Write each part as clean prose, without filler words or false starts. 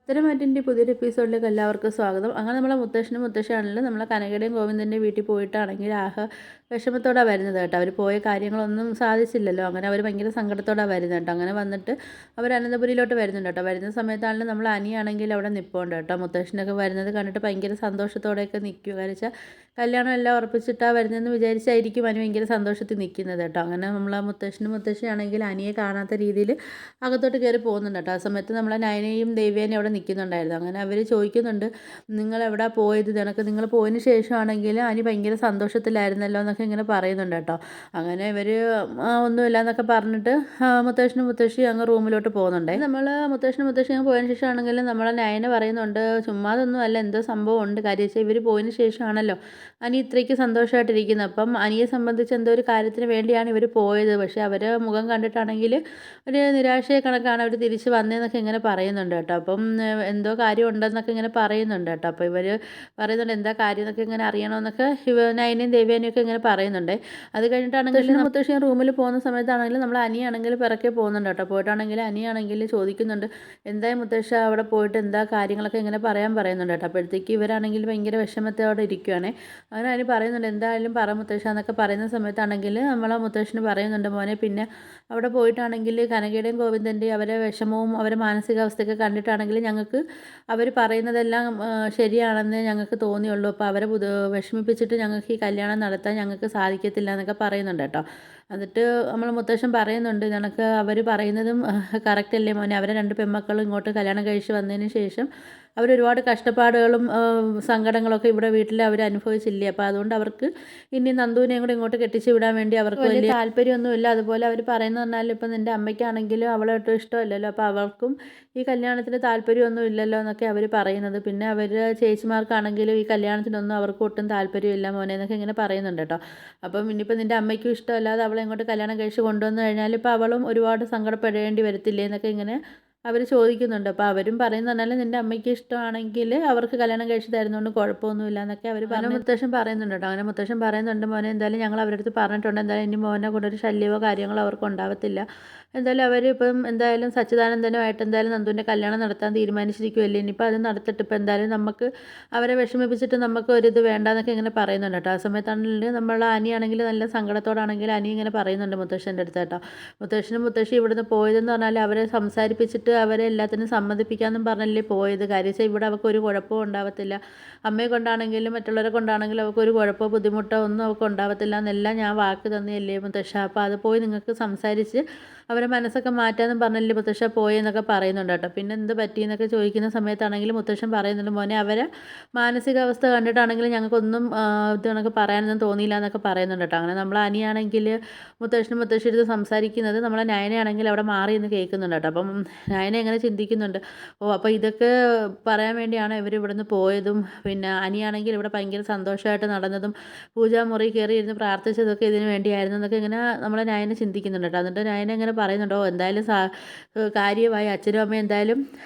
ഉത്തരമാറ്റിൻ്റെ പുതിയൊരു എപ്പിസോഡിലേക്ക് എല്ലാവർക്കും സ്വാഗതം. അങ്ങനെ നമ്മളെ മുത്തശ്ശനും മുത്തശ്ശിയാണെങ്കിലും നമ്മളെ കനകയുടെയും ഗോവിന്ദൻ്റെ വീട്ടിൽ പോയിട്ടാണെങ്കിൽ വിഷമത്തോടെ വരുന്നത് കേട്ടോ. അവർ പോയ കാര്യങ്ങളൊന്നും സാധിച്ചില്ലല്ലോ. അങ്ങനെ അവർ ഭയങ്കര സങ്കടത്തോടെ വരുന്നത് കേട്ടോ. അങ്ങനെ വന്നിട്ട് അവർ അനന്തപുരിയിലോട്ട് വരുന്നുണ്ട് കേട്ടോ. വരുന്ന സമയത്താണെങ്കിലും നമ്മൾ അനിയാണെങ്കിൽ അവിടെ നിൽപ്പുണ്ട് കേട്ടോ. മുത്തശ്ശനൊക്കെ വരുന്നത് കണ്ടിട്ട് ഭയങ്കര സന്തോഷത്തോടെയൊക്കെ നിൽക്കുക. കാരണം വെച്ചാൽ കല്യാണം എല്ലാം ഉറപ്പിച്ചിട്ടാണ് വരുന്നതെന്ന് വിചാരിച്ചായിരിക്കും അനി ഭയങ്കര സന്തോഷത്തിൽ നിൽക്കുന്നത് കേട്ടോ. അങ്ങനെ നമ്മളെ മുത്തശ്ശനും മുത്തശ്ശിയാണെങ്കിൽ അനിയെ കാണാത്ത രീതിയിൽ അകത്തോട്ട് കയറി പോകുന്നുണ്ട് കേട്ടോ. ആ സമയത്ത് നമ്മളെ നയനയും ദേവേനയും അവിടെ നിൽക്കുന്നുണ്ടായിരുന്നു. അങ്ങനെ അവർ ചോദിക്കുന്നുണ്ട്, നിങ്ങൾ എവിടെ പോയത്? ഇതൊക്കെ നിങ്ങൾ പോയതിന് ശേഷമാണെങ്കിൽ അനി ഭയങ്കര സന്തോഷത്തിലായിരുന്നല്ലോ എന്നൊക്കെ ഇങ്ങനെ പറയുന്നുണ്ട് കേട്ടോ. അങ്ങനെ ഇവർ ഒന്നുമില്ല എന്നൊക്കെ പറഞ്ഞിട്ട് മുത്തശ്ശനും മുത്തശ്ശി അങ്ങ് റൂമിലോട്ട് പോകുന്നുണ്ട്. നമ്മൾ മുത്തശ്ശനും മുത്തശ്ശി അങ്ങ് പോയതിന് ശേഷമാണെങ്കിലും നമ്മളെ നയന പറയുന്നുണ്ട്, ചുമ്മാതൊന്നും അല്ല, എന്തോ സംഭവം ഉണ്ട്. കാര്യം വെച്ചാൽ ഇവർ പോയതിന് ശേഷമാണല്ലോ അനി ഇത്രയ്ക്ക് സന്തോഷമായിട്ടിരിക്കുന്നത്. അപ്പം അനിയെ സംബന്ധിച്ച് എന്തോ ഒരു കാര്യത്തിന് വേണ്ടിയാണ് ഇവർ പോയത്. പക്ഷേ അവർ മുഖം കണ്ടിട്ടാണെങ്കിൽ ഒരു നിരാശയെ കണക്കാണ് അവർ തിരിച്ച് വന്നതെന്നൊക്കെ ഇങ്ങനെ പറയുന്നുണ്ട് കേട്ടോ. അപ്പം എന്തോ കാര്യം ഉണ്ടെന്നൊക്കെ ഇങ്ങനെ പറയുന്നുണ്ട് കേട്ടോ. അപ്പോൾ ഇവർ പറയുന്നുണ്ട് എന്താ കാര്യം എന്നൊക്കെ ഇങ്ങനെ അറിയണമെന്നൊക്കെ നയനയും ദേവ്യാനിയും ഒക്കെ ഇങ്ങനെ പറയുന്നുണ്ട്. അത് കഴിഞ്ഞിട്ടാണെങ്കിൽ മുത്തശ്ശി റൂമിൽ പോകുന്ന സമയത്താണെങ്കിലും നമ്മൾ അനിയാണെങ്കിൽ പിറക്കെ പോകുന്നുണ്ട് കേട്ടോ. പോയിട്ടാണെങ്കിൽ അനിയാണെങ്കിൽ ചോദിക്കുന്നുണ്ട്, എന്തായാലും മുത്തശ്ശ അവിടെ പോയിട്ട് എന്താ കാര്യങ്ങളൊക്കെ ഇങ്ങനെ പറയുന്നുണ്ട് കേട്ടോ. അപ്പോഴത്തേക്ക് ഇവരാണെങ്കിൽ ഭയങ്കര വിഷമത്തോടെ ഇരിക്കുകയാണ്. അങ്ങനെ അനി പറയുന്നുണ്ട്, എന്തായാലും പറ മുത്തശ്ശ എന്നൊക്കെ പറയുന്ന സമയത്താണെങ്കിൽ നമ്മളെ മുത്തശ്ശന് പറയുന്നുണ്ട്, മോനെ പിന്നെ അവിടെ പോയിട്ടാണെങ്കിൽ കനകയുടെയും ഗോവിന്ദൻ്റെയും അവരെ വിഷമവും അവരെ മാനസികാവസ്ഥയൊക്കെ കണ്ടിട്ടാണെങ്കിൽ ഞങ്ങൾക്ക് അവർ പറയുന്നതെല്ലാം ശരിയാണെന്ന് ഞങ്ങൾക്ക് തോന്നിയുള്ളൂ. അപ്പോൾ അവരെ വിഷമിപ്പിച്ചിട്ട് ഞങ്ങൾക്ക് ഈ കല്യാണം നടത്താൻ ഞങ്ങൾക്ക് സാധിക്കത്തില്ല എന്നൊക്കെ പറയുന്നുണ്ട് കേട്ടോ. എന്നിട്ട് നമ്മൾ മുത്തശ്ശൻ പറയുന്നുണ്ട്, ഞങ്ങൾക്ക് അവർ പറയുന്നതും കറക്റ്റ് അല്ലേ മോനെ? അവരെ രണ്ട് പെൺമക്കളും ഇങ്ങോട്ട് കല്യാണം കഴിച്ച് വന്നതിന് ശേഷം അവരൊരുപാട് കഷ്ടപ്പാടുകളും സങ്കടങ്ങളൊക്കെ ഇവിടെ വീട്ടിൽ അവർ അനുഭവിച്ചില്ലേ. അപ്പോൾ അതുകൊണ്ട് അവർക്ക് ഇനി നന്ദുവിനെയും കൂടെ ഇങ്ങോട്ട് കെട്ടിച്ച് വിടാൻ വേണ്ടി അവർക്ക് വലിയ താല്പര്യമൊന്നുമില്ല. അതുപോലെ അവർ പറയുന്നത് പറഞ്ഞാൽ ഇപ്പം നിൻ്റെ അമ്മയ്ക്കാണെങ്കിലും അവളെ ഒട്ടും ഇഷ്ടമല്ലല്ലോ. അപ്പോൾ അവർക്കും ഈ കല്യാണത്തിന് താല്പര്യമൊന്നും ഇല്ലല്ലോ എന്നൊക്കെ അവർ പറയുന്നത്. പിന്നെ അവർ ചേച്ചിമാർക്കാണെങ്കിലും ഈ കല്യാണത്തിനൊന്നും അവർക്ക് ഒട്ടും താല്പര്യമില്ല മോനെ എന്നൊക്കെ ഇങ്ങനെ പറയുന്നുണ്ട് കേട്ടോ. അപ്പം ഇനിയിപ്പോൾ നിൻ്റെ അമ്മയ്ക്കും ഇഷ്ടമല്ലാതെ അവളെ ഇങ്ങോട്ട് കല്യാണം കഴിച്ച് കൊണ്ടുവന്നു കഴിഞ്ഞാൽ ഇപ്പോൾ അവളും ഒരുപാട് സങ്കടപ്പെടേണ്ടി വരത്തില്ലേ എന്നൊക്കെ ഇങ്ങനെ അവർ ചോദിക്കുന്നുണ്ട്. അപ്പോൾ അവരും പറയുന്നത് പറഞ്ഞാൽ നിൻ്റെ അമ്മയ്ക്ക് ഇഷ്ടമാണെങ്കിൽ അവർക്ക് കല്യാണം കഴിച്ച് തരുന്നതുകൊണ്ട് കുഴപ്പമൊന്നുമില്ല എന്നൊക്കെ അവർ പറഞ്ഞു. മുത്തശ്ശൻ പറയുന്നുണ്ട് കേട്ടോ. അങ്ങനെ മുത്തശ്ശൻ പറയുന്നുണ്ട്, മോനെ എന്തായാലും ഞങ്ങൾ അവരുടെ അടുത്ത് പറഞ്ഞിട്ടുണ്ട്, എന്തായാലും ഇനി മോനെ കൊണ്ടൊരു ശല്യമോ കാര്യങ്ങളോ അവർക്ക് ഉണ്ടാവത്തില്ല. എന്തായാലും അവർ ഇപ്പം എന്തായാലും സച്ചിദാനന്ദനുമായിട്ട് എന്തായാലും നന്ദുവിൻ്റെ കല്യാണം നടത്താൻ തീരുമാനിച്ചിരിക്കുമല്ലേ. ഇനിയിപ്പോൾ അത് നടത്തിയിട്ട് ഇപ്പോൾ എന്തായാലും നമുക്ക് അവരെ വിഷമിപ്പിച്ചിട്ട് നമുക്ക് ഒരിത് വേണ്ടാന്നൊക്കെ ഇങ്ങനെ പറയുന്നുണ്ട് കേട്ടോ. ആ സമയത്താണെങ്കിൽ നമ്മൾ അനിയാണെങ്കിൽ നല്ല സങ്കടത്തോടാണെങ്കിൽ അനി ഇങ്ങനെ പറയുന്നുണ്ട് മുത്തശ്ശൻ്റെ അടുത്ത് കേട്ടോ. മുത്തശ്ശനും മുത്തശ്ശി ഇവിടുന്ന് പോയതെന്ന് പറഞ്ഞാൽ അവരെ സംസാരിപ്പിച്ചിട്ട് അവരെ എല്ലാത്തിനും സമ്മതിപ്പിക്കാമെന്നും പറഞ്ഞല്ലേ പോയത്. കാര്യം വെച്ചാൽ ഇവിടെ അവർക്ക് ഒരു കുഴപ്പവും ഉണ്ടാവത്തില്ല. അമ്മയെ കൊണ്ടാണെങ്കിലും മറ്റുള്ളവരെ കൊണ്ടാണെങ്കിലും അവർക്ക് ഒരു കുഴപ്പമോ ബുദ്ധിമുട്ടോ ഒന്നും അവർക്ക് ഉണ്ടാവത്തില്ല എന്നെല്ലാം ഞാൻ വാക്ക് തന്നെയല്ലേ മുത്തശ്ശ. അപ്പോൾ അത് പോയി നിങ്ങൾക്ക് സംസാരിച്ച് അവരെ മനസ്സൊക്കെ മാറ്റാമെന്നും പറഞ്ഞല്ലേ മുത്തശ്ശ പോയെന്നൊക്കെ പറയുന്നുണ്ട് കേട്ടോ. പിന്നെ എന്ത് പറ്റിയെന്നൊക്കെ ചോദിക്കുന്ന സമയത്താണെങ്കിലും മുത്തശ്ശൻ പറയുന്നുണ്ട്, മോനെ അവരെ മാനസികാവസ്ഥ കണ്ടിട്ടാണെങ്കിലും ഞങ്ങൾക്കൊന്നും ഇത് കണക്ക് പറയാനൊന്നും തോന്നിയില്ല എന്നൊക്കെ പറയുന്നുണ്ട് കേട്ടോ. അങ്ങനെ നമ്മൾ അനിയാണെങ്കിൽ മുത്തശ്ശനും മുത്തശ്ശിയുടെ സംസാരിക്കുന്നത് നമ്മളെ നയനയാണെങ്കിൽ അവിടെ മാറി എന്ന് കേൾക്കുന്നുണ്ട് കേട്ടോ. അപ്പം നയന എങ്ങനെ ചിന്തിക്കുന്നുണ്ട്, അപ്പോൾ ഇതൊക്കെ പറയാൻ വേണ്ടിയാണ് ഇവർ ഇവിടുന്ന് പോയതും പിന്നെ അനിയാണെങ്കിൽ ഇവിടെ ഭയങ്കര സന്തോഷമായിട്ട് നടന്നതും പൂജാമുറി കയറി ഇരുന്ന് പ്രാർത്ഥിച്ചതൊക്കെ ഇതിന് വേണ്ടിയായിരുന്നു എന്നൊക്കെ ഇങ്ങനെ നമ്മളെ നയന ചിന്തിക്കുന്നുണ്ട് കേട്ടോ. എന്നിട്ട് നയന ഇങ്ങനെ പറയുന്നുണ്ടോ, എന്തായാലും കാര്യമായി അച്ഛനും അമ്മയും എന്തായാലും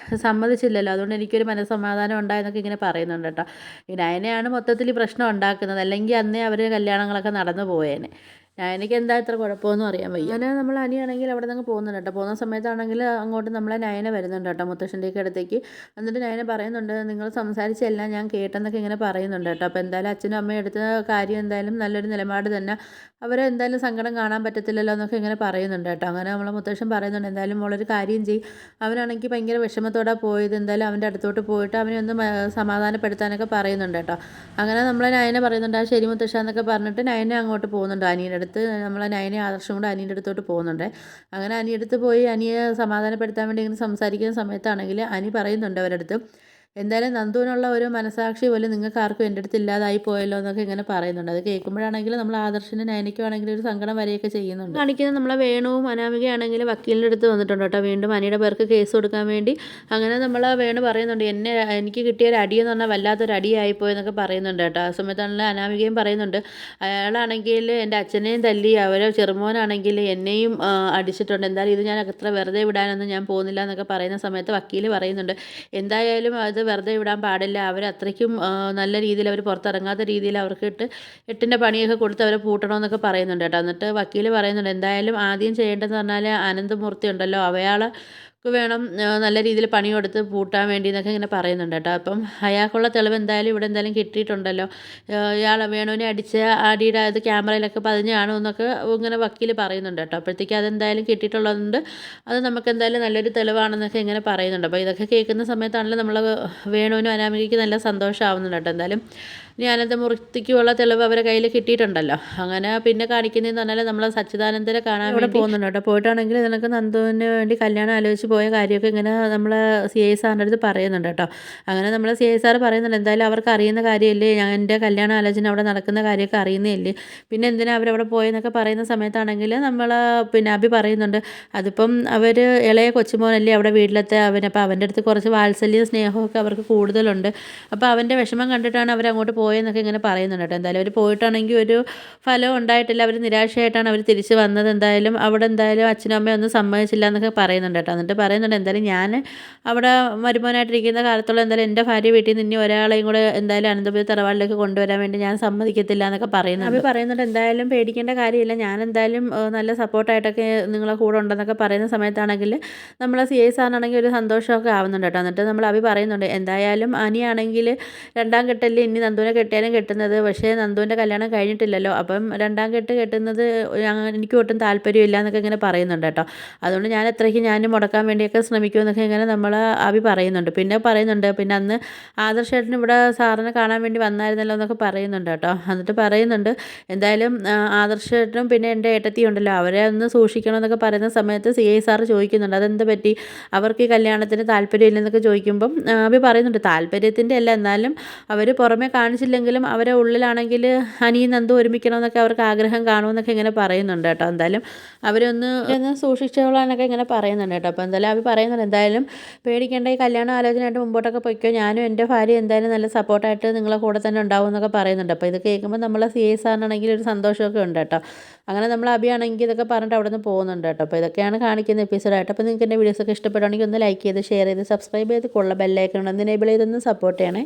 സമ്മതിച്ചില്ലല്ലോ, അതുകൊണ്ട് എനിക്കൊരു മനസ്സമാധാനം ഉണ്ടായെന്നൊക്കെ ഇങ്ങനെ പറയുന്നുണ്ട് കേട്ടോ. ഈ നയനയാണ് മൊത്തത്തിൽ പ്രശ്നം ഉണ്ടാക്കുന്നത്, അല്ലെങ്കിൽ അന്നേ അവർ കല്യാണങ്ങളൊക്കെ നടന്നു പോയേനെ. നയനയ്ക്ക് എന്താ ഇത്ര കുഴപ്പമൊന്നും അറിയാൻ വയ്യ. അങ്ങനെ നമ്മൾ അനിയാണെങ്കിൽ അവിടെ നിന്ന് പോകുന്നുണ്ട് കേട്ടോ. പോകുന്ന സമയത്താണെങ്കിൽ അങ്ങോട്ട് നമ്മളെ നയന വരുന്നുണ്ട് കേട്ടോ മുത്തശ്ശൻ്റെയൊക്കെ അടുത്തേക്ക്. എന്നിട്ട് നയന പറയുന്നുണ്ട്, നിങ്ങൾ സംസാരിച്ചെല്ലാം ഞാൻ കേട്ടെന്നൊക്കെ ഇങ്ങനെ പറയുന്നുണ്ട് കേട്ടോ. അപ്പോൾ എന്തായാലും അച്ഛനും അമ്മയും എടുത്ത കാര്യം എന്തായാലും നല്ലൊരു നിലപാട് തന്നെ, അവരെ എന്തായാലും സങ്കടം കാണാൻ പറ്റത്തില്ലല്ലോ എന്നൊക്കെ ഇങ്ങനെ പറയുന്നുണ്ട് കേട്ടോ. അങ്ങനെ നമ്മളെ മുത്തശ്ശൻ പറയുന്നുണ്ട്, എന്തായാലും മോളൊരു കാര്യം ചെയ്യും, അവനാണെങ്കിൽ ഭയങ്കര വിഷമത്തോടെ പോയത്, എന്തായാലും അവൻ്റെ അടുത്തോട്ട് പോയിട്ട് അവനെ ഒന്ന് സമാധാനപ്പെടുത്താനൊക്കെ പറയുന്നുണ്ട് കേട്ടോ. അങ്ങനെ നമ്മളെ നയന പറയുന്നുണ്ട്, ആ ശരി മുത്തശ്ശ എന്നൊക്കെ പറഞ്ഞിട്ട് നയന അങ്ങോട്ട് പോകുന്നുണ്ട് അനിയൻ്റെ അടുത്ത്. നമ്മളെ നയനെ ആദർശം കൂടെ അനിയൻ്റെ അടുത്തോട്ട് പോകുന്നുണ്ട്. അങ്ങനെ അനിയടുത്ത് പോയി അനിയെ സമാധാനപ്പെടുത്താൻ വേണ്ടി ഇങ്ങനെ സംസാരിക്കുന്ന സമയത്താണെങ്കിൽ അനി പറയുന്നുണ്ട് അവരുടെ അടുത്ത്, എന്തായാലും നന്ദുവിനുള്ള ഒരു മനസാക്ഷി പോലും നിങ്ങൾക്ക് ആർക്കും എൻ്റെ അടുത്ത് ഇല്ലാതായി പോയല്ലോ എന്നൊക്കെ ഇങ്ങനെ പറയുന്നുണ്ട്. അത് കേൾക്കുമ്പോഴാണെങ്കിൽ നമ്മൾ ആദർശിനും നയനയ്ക്കും ആണെങ്കിൽ ഒരു സങ്കടം വരെയൊക്കെ ചെയ്യുന്നുണ്ട്. കാണിക്കുന്നത് നമ്മളെ വേണുവും അനാമികയാണെങ്കിൽ വക്കീലിൻ്റെ അടുത്ത് വന്നിട്ടുണ്ട് കേട്ടോ, വീണ്ടും അനിയുടെ പേർക്ക് കേസ് കൊടുക്കാൻ വേണ്ടി. അങ്ങനെ നമ്മൾ വേണു പറയുന്നുണ്ട്, എനിക്ക് കിട്ടിയ ഒരു അടിയെന്ന് പറഞ്ഞാൽ വല്ലാത്തൊരു അടിയായിപ്പോയെന്നൊക്കെ പറയുന്നുണ്ട് കേട്ടോ. ആ സമയത്താണെങ്കിൽ അനാമികയും പറയുന്നുണ്ട്, അയാളാണെങ്കിൽ എൻ്റെ അച്ഛനെയും തല്ലി, അവരെ ചെറുമോനാണെങ്കിൽ എന്നെയും അടിച്ചിട്ടുണ്ട്, എന്തായാലും ഇത് ഞാൻ അത്ര വെറുതെ വിടാനൊന്നും ഞാൻ പോകുന്നില്ല എന്നൊക്കെ പറയുന്ന സമയത്ത് വക്കീൽ പറയുന്നുണ്ട്, എന്തായാലും അത് വെറുതെ വിടാൻ പാടില്ല, അവർ അത്രയ്ക്കും നല്ല രീതിയിൽ അവർ പുറത്തിറങ്ങാത്ത രീതിയിൽ അവർക്ക് എട്ടിൻ്റെ പണിയൊക്കെ കൊടുത്ത് അവരെ പൂട്ടണമെന്നൊക്കെ പറയുന്നുണ്ട് കേട്ടോ. എന്നിട്ട് വക്കീൽ പറയുന്നുണ്ട്, എന്തായാലും ആദ്യം ചെയ്യേണ്ടതെന്ന് പറഞ്ഞാൽ അനന്തമൂർത്തി ഉണ്ടല്ലോ, അയാളെ വേണം നല്ല രീതിയിൽ പണി കൊടുത്ത് പൂട്ടാൻ വേണ്ടി എന്നൊക്കെ ഇങ്ങനെ പറയുന്നുണ്ട് കേട്ടോ. അപ്പം അയാൾക്കുള്ള തെളിവ് എന്തായാലും ഇവിടെ എന്തായാലും കിട്ടിയിട്ടുണ്ടല്ലോ. ഇയാൾ വേണുവിനെ അടിച്ച അടിയുടെ അത് ക്യാമറയിലൊക്കെ പതിഞ്ഞാണോ എന്നൊക്കെ ഇങ്ങനെ വക്കീൽ പറയുന്നുണ്ട് കേട്ടോ. അപ്പോഴത്തേക്ക് അതെന്തായാലും കിട്ടിയിട്ടുള്ളതുകൊണ്ട് അത് നമുക്ക് എന്തായാലും നല്ലൊരു തെളിവാണെന്നൊക്കെ ഇങ്ങനെ പറയുന്നുണ്ട്. അപ്പോൾ ഇതൊക്കെ കേൾക്കുന്ന സമയത്താണല്ലോ നമ്മൾ വേണുവിനും അനാമികയ്ക്ക് നല്ല സന്തോഷമാവുന്നുണ്ട് കേട്ടോ. എന്തായാലും ഇനി അനന്തമൂർത്തിക്കുള്ള തെളിവ് അവരെ കയ്യിൽ കിട്ടിയിട്ടുണ്ടല്ലോ. അങ്ങനെ പിന്നെ കാണിക്കുന്നതെന്ന് പറഞ്ഞാൽ നമ്മൾ സച്ചിദാനന്ദനെ കാണാൻ ഇവിടെ പോകുന്നുണ്ട് കേട്ടോ. പോയിട്ടാണെങ്കിൽ നിനക്ക് നന്ദുവിന് വേണ്ടി കല്യാണം ആലോചിച്ച് പോയ കാര്യമൊക്കെ ഇങ്ങനെ നമ്മൾ CI സാറിൻ്റെ അടുത്ത് പറയുന്നുണ്ട് കേട്ടോ. അങ്ങനെ നമ്മൾ CI സാറ് പറയുന്നുണ്ട്, എന്തായാലും അവർക്ക് അറിയുന്ന കാര്യമല്ലേ, എൻ്റെ കല്യാണ ആലോചന അവിടെ നടക്കുന്ന കാര്യമൊക്കെ അറിയുന്നതല്ലേ, പിന്നെ എന്തിനാ അവരവിടെ പോയെന്നൊക്കെ പറയുന്ന സമയത്താണെങ്കിൽ നമ്മൾ പിന്നെ അഭി പറയുന്നുണ്ട്, അതിപ്പം അവർ ഇളയ കൊച്ചുമോനല്ലേ അവിടെ വീട്ടിലത്തെ അപ്പോൾ അവൻ്റെ അടുത്ത് കുറച്ച് വാത്സല്യ സ്നേഹമൊക്കെ അവർക്ക് കൂടുതലുണ്ട്. അപ്പോൾ അവൻ്റെ വിഷമം കണ്ടിട്ടാണ് അവരങ്ങോട്ട് പോയെന്നൊക്കെ ഇങ്ങനെ പറയുന്നുണ്ട് കേട്ടോ. എന്തായാലും അവർ പോയിട്ടാണെങ്കിൽ ഒരു ഫലം ഉണ്ടായിട്ടില്ല, അവർ നിരാശയായിട്ടാണ് അവർ തിരിച്ച് വന്നത്. എന്തായാലും അവിടെ എന്തായാലും അച്ഛനും അമ്മയും ഒന്നും സമ്മതിച്ചില്ല എന്നൊക്കെ പറയുന്നുണ്ട് കേട്ടോ. എന്നിട്ട് പറയുന്നുണ്ട്, എന്തായാലും ഞാൻ അവിടെ മരുമോനായിട്ടിരിക്കുന്ന കാലത്തോളം എന്തായാലും എൻ്റെ ഭാര്യ വീട്ടിൽ നിന്ന് ഇനി ഒരാളെയും കൂടെ എന്തായാലും അനന്തപുരി തറവാട്ടിലേക്ക് കൊണ്ടുവരാൻ വേണ്ടി ഞാൻ സമ്മതിക്കത്തില്ല എന്നൊക്കെ പറയുന്നുണ്ട്. അവർ പറയുന്നുണ്ട്, എന്തായാലും പേടിക്കേണ്ട കാര്യമില്ല, ഞാൻ എന്തായാലും നല്ല സപ്പോർട്ടായിട്ടൊക്കെ നിങ്ങളെ കൂടെ ഉണ്ടെന്നൊക്കെ പറയുന്ന സമയത്താണെങ്കിൽ നമ്മൾ CI സാറിനാണെങ്കിൽ ഒരു സന്തോഷമൊക്കെ ആവുന്നുണ്ട് കേട്ടോ. എന്നിട്ട് നമ്മൾ അഭി പറയുന്നുണ്ട്, എന്തായാലും അനിയാണെങ്കിൽ രണ്ടാം കെട്ടല്ലേ ഇനി നന്ദുവിനെ കെട്ടിയാലും കെട്ടുന്നത്, പക്ഷേ നന്ദുവിൻ്റെ കല്യാണം കഴിഞ്ഞിട്ടില്ലല്ലോ, അപ്പം രണ്ടാം കെട്ട് കെട്ടുന്നത് എനിക്ക് ഒട്ടും താല്പര്യമില്ല എന്നൊക്കെ ഇങ്ങനെ പറയുന്നുണ്ട് കേട്ടോ. അതുകൊണ്ട് ഞാൻ എത്രയ്ക്ക് ഞാൻ മുടക്കാൻ വേണ്ടിയൊക്കെ ശ്രമിക്കുമെന്നൊക്കെ ഇങ്ങനെ നമ്മൾ അഭി പറയുന്നുണ്ട്. പിന്നെ പറയുന്നുണ്ട്, പിന്നെ അന്ന് ആദർശേട്ടൻ ഇവിടെ സാറിനെ കാണാൻ വേണ്ടി വന്നായിരുന്നല്ലോ എന്നൊക്കെ പറയുന്നുണ്ട് കേട്ടോ. എന്നിട്ട് പറയുന്നുണ്ട്, എന്തായാലും ആദർശേട്ടനും പിന്നെ എൻ്റെ ഏട്ടത്തിയും ഉണ്ടല്ലോ, അവരെ ഒന്ന് സൂക്ഷിക്കണമെന്നൊക്കെ പറയുന്ന സമയത്ത് CI സാറ് ചോദിക്കുന്നുണ്ട്, അതെന്ത് പറ്റി, അവർക്ക് ഈ കല്യാണത്തിന് താല്പര്യമില്ലെന്നൊക്കെ ചോദിക്കുമ്പം അഭി പറയുന്നുണ്ട്, താല്പര്യത്തിൻ്റെ അല്ല, എന്നാലും അവർ പുറമേ കാണിച്ചില്ലെങ്കിലും അവരെ ഉള്ളിലാണെങ്കിൽ അനിയും നന്ദു ഒരുമിക്കണമെന്നൊക്കെ അവർക്ക് ആഗ്രഹം കാണുമെന്നൊക്കെ ഇങ്ങനെ പറയുന്നുണ്ട് കേട്ടോ. എന്തായാലും അവരൊന്ന് സൂക്ഷിച്ചോളാനൊക്കെ ഇങ്ങനെ പറയുന്നുണ്ട് കേട്ടോ. അപ്പോൾ എന്തായാലും അവർ പറയുന്നുണ്ട്, എന്തായാലും പേടിക്കേണ്ട, ഈ കല്യാണ ആലോചനയായിട്ട് മുമ്പോട്ടൊക്കെ പൊയ്ക്കോ, ഞാനും എൻ്റെ ഭാര്യ എന്തായാലും നല്ല സപ്പോർട്ടായിട്ട് നിങ്ങളെ കൂടെ തന്നെ ഉണ്ടാവും എന്നൊക്കെ പറയുന്നുണ്ട്. അപ്പോൾ ഇത് കേൾക്കുമ്പോൾ നമ്മൾ CI സാറിനാണെങ്കിൽ ഒരു സന്തോഷമൊക്കെ ഉണ്ട് കേട്ടോ. അങ്ങനെ നമ്മൾ അഭിയാണെങ്കിൽ ഇതൊക്കെ പറഞ്ഞിട്ട് അവിടെ നിന്ന് പോകുന്നുണ്ട് കേട്ടോ. അപ്പോൾ ഇതൊക്കെയാണ് കാണിക്കുന്ന എപ്പിസോഡായിട്ട്. അപ്പോൾ നിങ്ങൾക്ക് എൻ്റെ വീഡിയോസൊക്കെ ഇഷ്ടപ്പെടുകയാണെങ്കിൽ ഒന്ന് ലൈക്ക് ചെയ്ത് ഷെയർ ചെയ്ത് സബ്സ്ക്രൈബ് ചെയ്ത് കൊള്ള ബെല്ലൈക്കൺ ഒന്ന് എനേബിൾ ചെയ്തൊന്ന് സപ്പോർട്ട് ചെയ്യണേ.